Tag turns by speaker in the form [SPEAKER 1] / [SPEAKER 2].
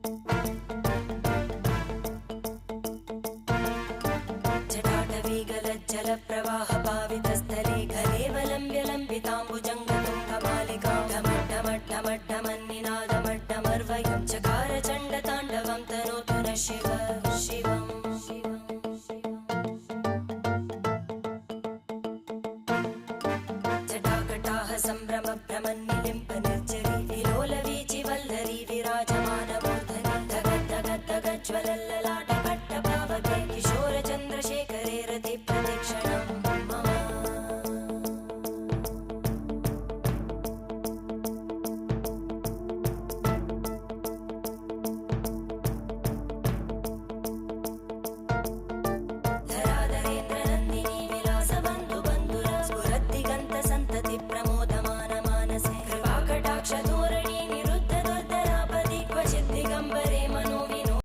[SPEAKER 1] जटाटवीगलज्जलप्रवाहपावितस्थले घलेवलम्ब्य लम्बिताम्बुजङ्गतुङ्गमालिकां ढमड्ढमड्ढमड्ढमन्निनादमड्ढमर्वयं चकार चण्डताण्डवं तनोतु नः शिव शिवम् जटाकटाः सम्भ्रमभ्रमन्निलिम्प निर्जरी विलोलवीचि वल्लरी विराजमानमूर्धनि धगद्धगद्धगज्ज्वलल्ललाटकट्टपावके किशोरचन्द्रशेखरे रतिप्रतिक्षणं मम धराधरेन्द्रनन्दिनी विलासबन्धुबन्धुरा स्फुरद्दिगन्तसन्तति प्रमोदमानमानसे कृपाकटाक्षधोरणी निरुद्धदुर्धरापदि क्वचिद्दिगम्बरे